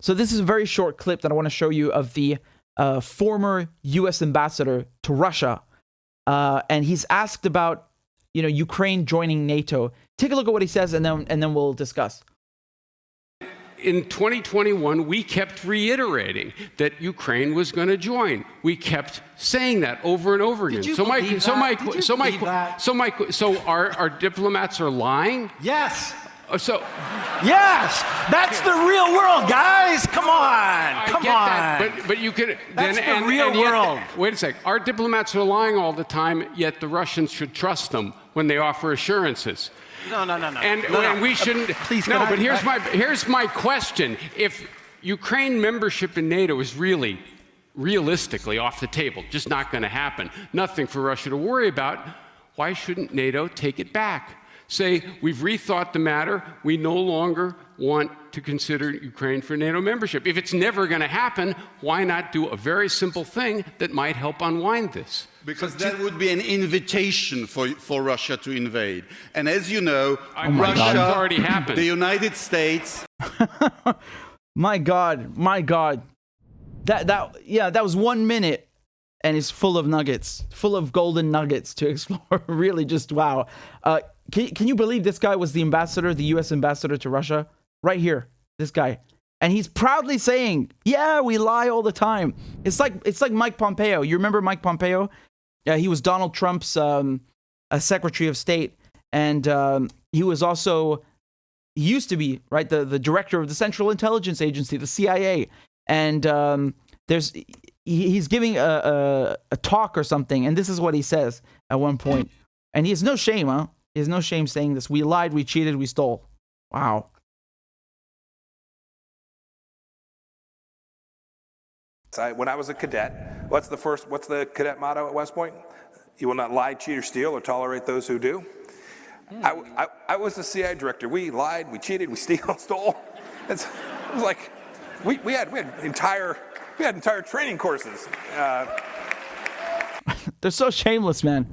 So this is a very short clip that I want to show you of the former U.S. ambassador to Russia. And he's asked about, Ukraine joining NATO. Take a look at what he says, and then we'll discuss. In 2021, we kept reiterating that Ukraine was going to join. We kept saying that over and over again. So our diplomats are lying? Yes. Yes, that's the real world, guys. Come on, I get that, but you could. That's the real world. Wait a sec. Our diplomats are lying all the time, yet the Russians should trust them when they offer assurances. No. And we shouldn't. Please. No, but here's my question: if Ukraine membership in NATO is really, realistically off the table, just not going to happen, nothing for Russia to worry about, why shouldn't NATO take it back? Say, we've rethought the matter. We no longer want to consider Ukraine for NATO membership. If it's never going to happen, why not do a very simple thing that might help unwind this? Because that would be an invitation for Russia to invade. And as you know, Russia, already happened. The United States. My God. That was 1 minute. And it's full of nuggets, full of golden nuggets to explore. Really, just wow. Can you believe this guy was the ambassador, the U.S. ambassador to Russia? Right here, this guy. And he's proudly saying, yeah, we lie all the time. It's like Mike Pompeo. You remember Mike Pompeo? Yeah, he was Donald Trump's Secretary of State. And he was also, he used to be, right, the director of the Central Intelligence Agency, the CIA. And he's giving a talk or something, and this is what he says at one point. And he has no shame, huh? He has no shame saying this. We lied, we cheated, we stole. Wow. When I was a cadet, what's the cadet motto at West Point? You will not lie, cheat, or steal, or tolerate those who do. I was the CIA director. We lied, we cheated, we stole. It was like we had entire training courses. They're so shameless, man.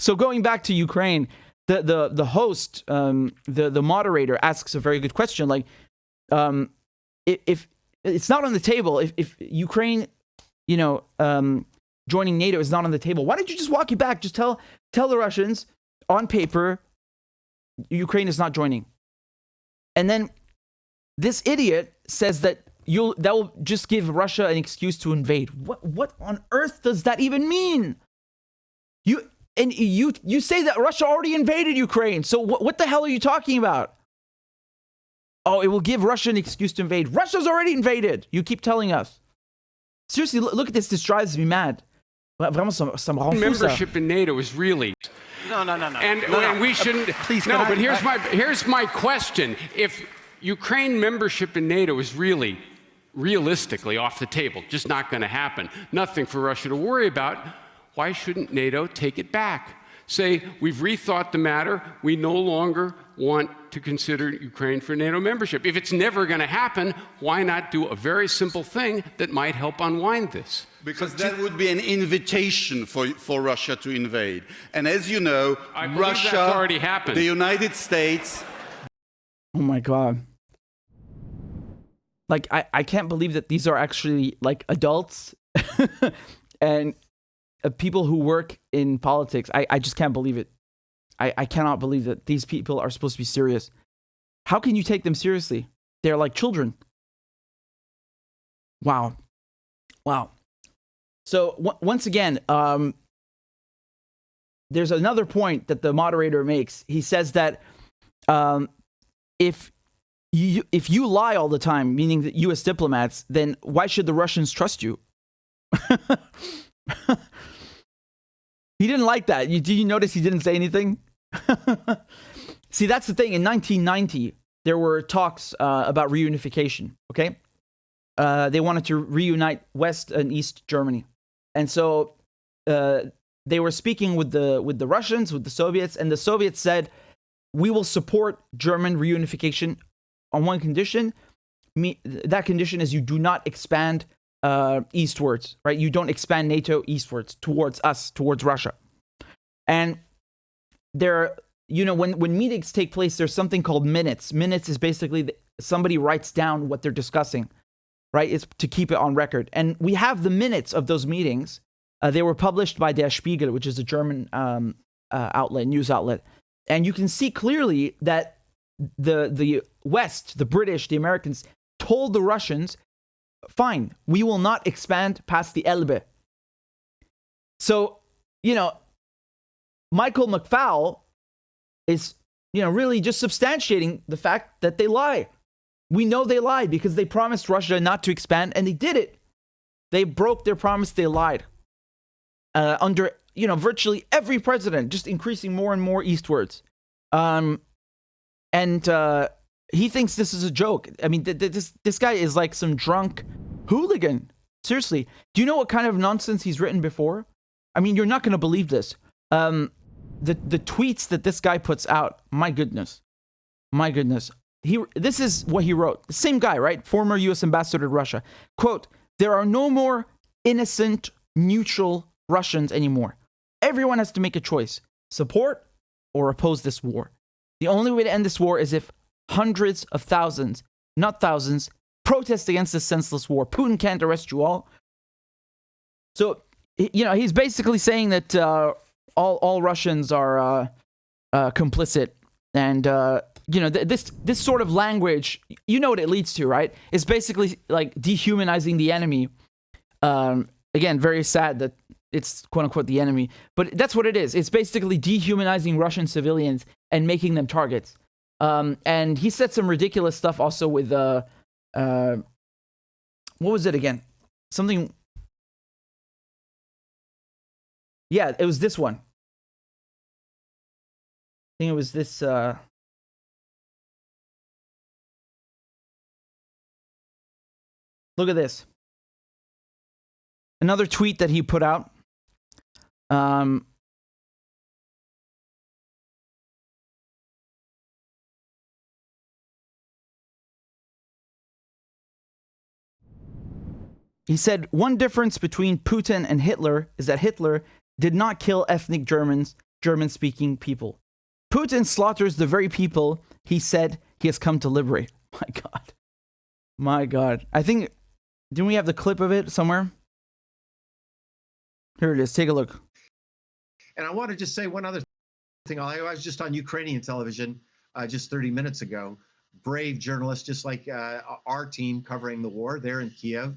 So going back to Ukraine, the host, the moderator asks a very good question. Like, if it's not on the table, if Ukraine, joining NATO is not on the table, why don't you just walk it back? Just tell the Russians on paper, Ukraine is not joining. And then this idiot says that that will just give Russia an excuse to invade. What on earth does that even mean? You say that Russia already invaded Ukraine. So what the hell are you talking about? Oh, it will give Russia an excuse to invade. Russia's already invaded. You keep telling us. Seriously, look at this. This drives me mad. Membership in NATO is really. No. And we shouldn't. Please. No, but here's my question. If Ukraine membership in NATO is really, realistically off the table, just not going to happen, nothing for Russia to worry about, why shouldn't NATO take it back? Say, we've rethought the matter. We no longer want to consider Ukraine for NATO membership. If it's never going to happen, why not do a very simple thing that might help unwind this? Because that would be an invitation for Russia to invade. And as you know, Russia, that's already happened. The United States. Oh my God. Like, I can't believe that these are actually like adults and people who work in politics. I just can't believe it. I cannot believe that these people are supposed to be serious. How can you take them seriously? They're like children. Wow. So once again, there's another point that the moderator makes. He says that if you lie all the time, meaning that U.S. diplomats, then why should the Russians trust you? He didn't like that. Did you notice he didn't say anything? See, that's the thing. In 1990, there were talks about reunification, okay? They wanted to reunite West and East Germany. And so they were speaking with the Russians, with the Soviets, and the Soviets said, we will support German reunification on one condition. That condition is you do not expand eastwards, right? You don't expand NATO eastwards towards us, towards Russia. And there when meetings take place, there's something called minutes. Minutes is basically somebody writes down what they're discussing, right? It's to keep it on record. And we have the minutes of those meetings. They were published by Der Spiegel, which is a German news outlet. And you can see clearly that the West, the British, the Americans, told the Russians, fine, we will not expand past the Elbe. So, Michael McFaul is, really just substantiating the fact that they lie. We know they lied because they promised Russia not to expand, and they did it. They broke their promise. They lied. Under, virtually every president, just increasing more and more eastwards. And he thinks this is a joke. I mean, this guy is like some drunk hooligan. Seriously. Do you know what kind of nonsense he's written before? I mean, you're not going to believe this. The tweets that this guy puts out, my goodness. This is what he wrote. The same guy, right? Former U.S. ambassador to Russia. Quote, "There are no more innocent, neutral Russians anymore. Everyone has to make a choice. Support or oppose this war. The only way to end this war is if hundreds of thousands, not thousands, protest against this senseless war. Putin can't arrest you all." So, he's basically saying that all Russians are complicit. And, this sort of language, what it leads to, right? It's basically like dehumanizing the enemy. Again, very sad that it's quote unquote the enemy, but that's what it is. It's basically dehumanizing Russian civilians and making them targets. And he said some ridiculous stuff also with, what was it again? Something. Yeah, it was this one. I think it was this, look at this. Another tweet that he put out. He said, "One difference between Putin and Hitler is that Hitler did not kill ethnic Germans, German-speaking people. Putin slaughters the very people he said he has come to liberate." My God. I think, didn't we have the clip of it somewhere? Here it is. Take a look. And I want to just say one other thing. I was just on Ukrainian television just 30 minutes ago. Brave journalists, just like our team covering the war there in Kiev.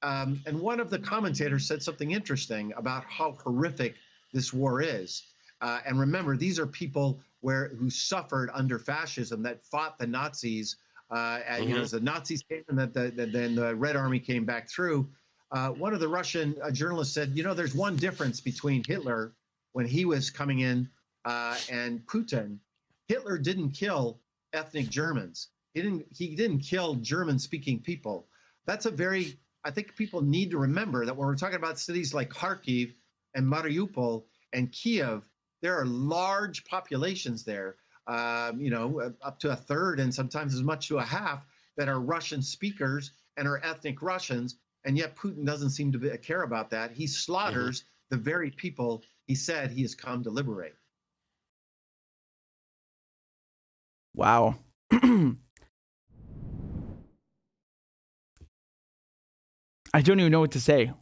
And one of the commentators said something interesting about how horrific this war is. And remember, these are people who suffered under fascism, that fought the Nazis. As the Nazis came and then the Red Army came back through. One of the Russian journalists said, there's one difference between Hitler when he was coming in and Putin. Hitler didn't kill ethnic Germans. He didn't kill German-speaking people. That's I think people need to remember that when we're talking about cities like Kharkiv and Mariupol and Kiev, there are large populations there, up to a third and sometimes as much to a half that are Russian speakers and are ethnic Russians. And yet Putin doesn't seem to care about that. He slaughters the very people he said he has come to liberate. Wow. I don't even know what to say.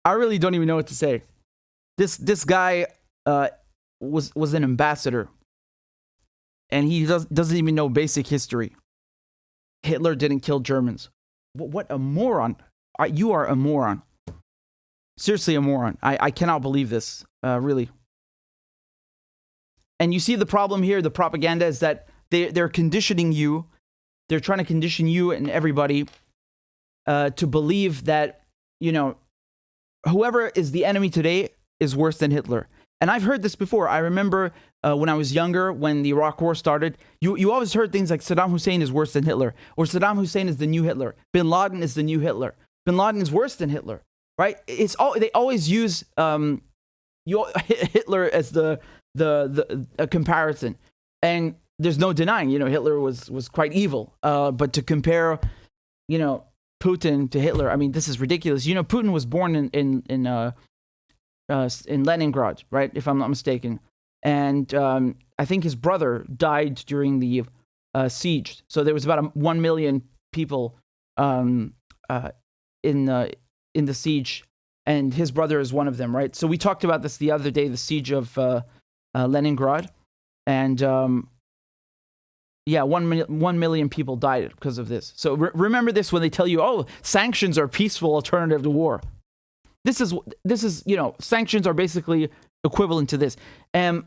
I really don't even know what to say. This guy was an ambassador, and he doesn't even know basic history. Hitler didn't kill Germans. What a moron. You are a moron. Seriously, a moron. I cannot believe this, really. And you see the problem here, the propaganda, is that they're conditioning you. They're trying to condition you and everybody to believe that, whoever is the enemy today is worse than Hitler. And I've heard this before. I remember when I was younger, when the Iraq War started, you always heard things like Saddam Hussein is worse than Hitler, or Saddam Hussein is the new Hitler. Bin Laden is the new Hitler. Bin Laden is worse than Hitler, right? They always use Hitler as the comparison, and there's no denying, Hitler was quite evil. But to compare, Putin to Hitler, I mean, this is ridiculous. Putin was born in Leningrad, right? If I'm not mistaken. and I think his brother died during the siege. So there was about 1 million people in the siege, and his brother is one of them, right? So we talked about this the other day, the siege of Leningrad, and 1 million people died because of this. So remember this when they tell you, oh, sanctions are a peaceful alternative to war. This is sanctions are basically equivalent to this. And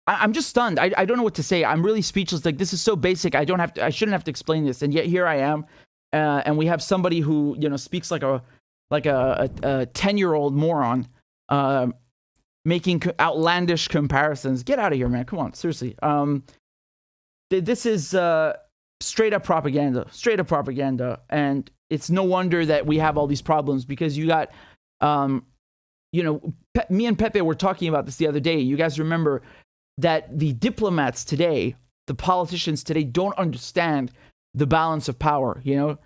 I'm just stunned. I don't know what to say. I'm really speechless. Like, this is so basic. I shouldn't have to explain this, and yet here I am. And we have somebody who speaks like a 10-year-old moron, making outlandish comparisons. Get out of here, man. Come on, seriously. This is straight up propaganda, and it's no wonder that we have all these problems, because you got, me and Pepe were talking about this the other day. You guys remember that the diplomats today, the politicians today, don't understand the balance of power. They don't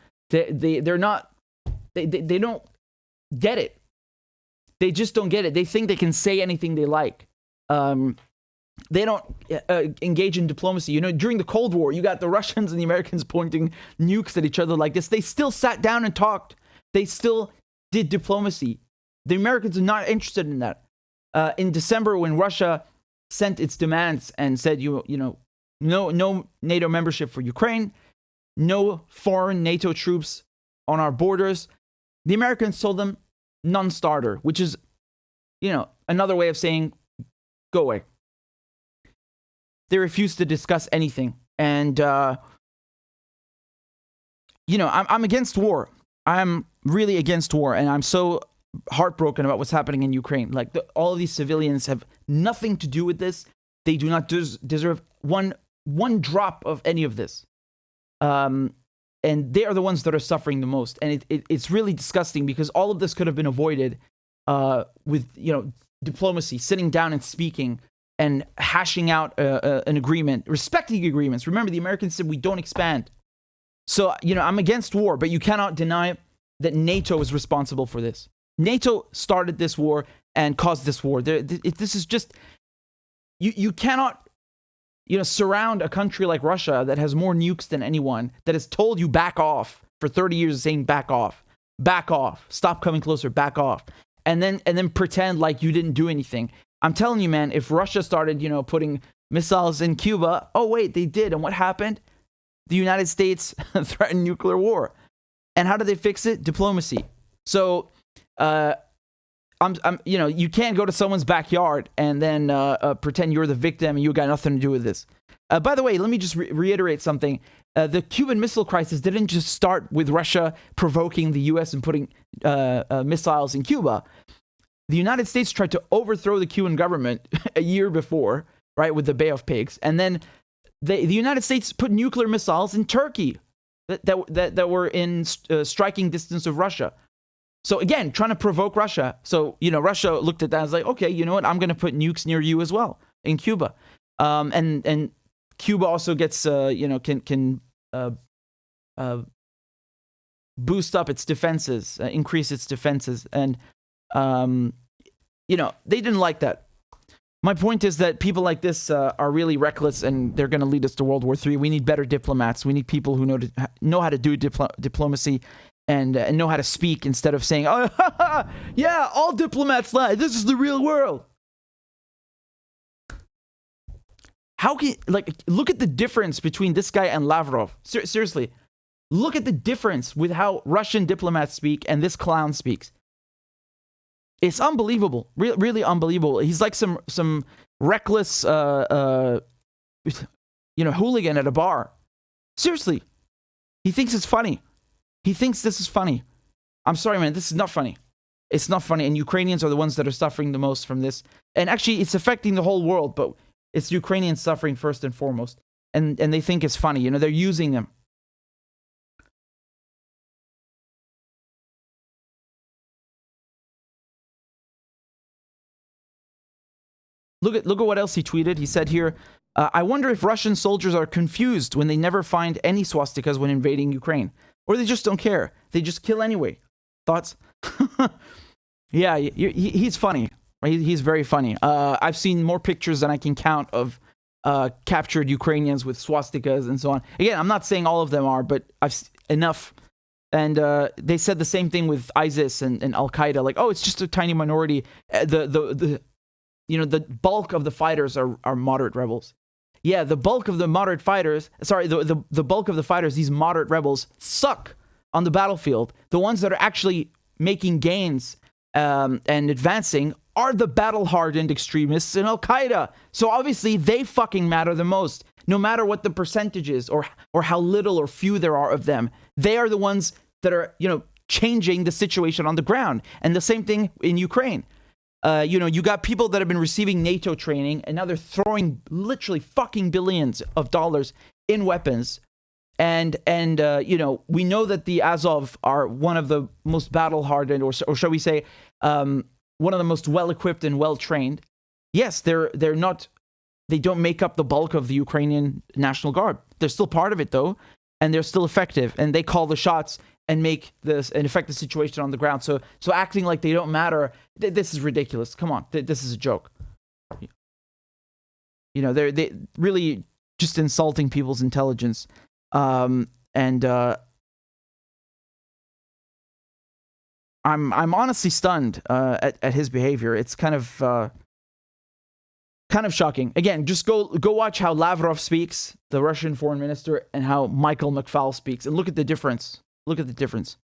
get it. They just don't get it. They think they can say anything they like. They don't engage in diplomacy. During the Cold War, you got the Russians and the Americans pointing nukes at each other like this. They still sat down and talked. They still did diplomacy. The Americans are not interested in that. In December, when Russia sent its demands and said, no NATO membership for Ukraine, no foreign NATO troops on our borders, the Americans told them non-starter, which is, another way of saying go away. They refused to discuss anything. And, I'm against war. I'm really against war. And I'm so heartbroken about what's happening in Ukraine. Like, all of these civilians have nothing to do with this. They do not deserve one drop of any of this. And they are the ones that are suffering the most. And it's really disgusting, because all of this could have been avoided with, diplomacy, sitting down and speaking and hashing out an agreement, respecting agreements. Remember, the Americans said we don't expand. So, I'm against war, but you cannot deny that NATO is responsible for this. NATO started this war and caused this war. This is just, you cannot, surround a country like Russia that has more nukes than anyone, that has told you back off for 30 years, saying back off, stop coming closer, back off, and then pretend like you didn't do anything. I'm telling you, man, if Russia started, putting missiles in Cuba, oh wait, they did, and what happened? The United States threatened nuclear war. And how did they fix it? Diplomacy. So, you can't go to someone's backyard and then pretend you're the victim and you got nothing to do with this. By the way, let me just reiterate something. The Cuban Missile Crisis didn't just start with Russia provoking the U.S. and putting missiles in Cuba. The United States tried to overthrow the Cuban government a year before, right, with the Bay of Pigs. And then the United States put nuclear missiles in Turkey that were in striking distance of Russia. So again, trying to provoke Russia. So, Russia looked at that and was like, okay, you know what? I'm going to put nukes near you as well in Cuba. And Cuba also gets, can boost up its defenses, increase its defenses. And, they didn't like that. My point is that people like this are really reckless, and they're going to lead us to World War III. We need better diplomats. We need people who know how to do diplomacy and know how to speak, instead of saying, oh, yeah, all diplomats lie. This is the real world. How can, look at the difference between this guy and Lavrov. Seriously, look at the difference with how Russian diplomats speak and this clown speaks. It's unbelievable, really unbelievable. He's like some reckless, hooligan at a bar. Seriously, he thinks it's funny. He thinks this is funny. I'm sorry, man. This is not funny. It's not funny. And Ukrainians are the ones that are suffering the most from this. And actually, it's affecting the whole world, but it's Ukrainians suffering first and foremost. And they think it's funny. They're using them. Look at what else he tweeted. He said here, I wonder if Russian soldiers are confused when they never find any swastikas when invading Ukraine. Or they just don't care. They just kill anyway. Thoughts? Yeah, he's funny. Right? He's very funny. I've seen more pictures than I can count of captured Ukrainians with swastikas and so on. Again, I'm not saying all of them are, but enough. And they said the same thing with ISIS and Al Qaeda. Like, oh, it's just a tiny minority. The bulk of the fighters are moderate rebels. Yeah, the bulk of the moderate fighters. Sorry, the bulk of the fighters. These moderate rebels suck on the battlefield. The ones that are actually making gains and advancing are the battle-hardened extremists in Al Qaeda. So obviously they fucking matter the most. No matter what the percentage is or how little or few there are of them, they are the ones that are, changing the situation on the ground. And the same thing in Ukraine. You got people that have been receiving NATO training, and now they're throwing literally fucking billions of dollars in weapons. And we know that the Azov are one of the most battle-hardened, or shall we say, one of the most well-equipped and well-trained. Yes, they don't make up the bulk of the Ukrainian National Guard. They're still part of it, though, and they're still effective, and they call the shots and affect the situation on the ground. So acting like they don't matter, this is ridiculous. Come on, this is a joke. They're really just insulting people's intelligence, I'm honestly stunned at his behavior. It's kind of shocking. Again, just go watch how Lavrov speaks, the Russian foreign minister, and how Michael McFaul speaks, and look at the difference. Look at the difference.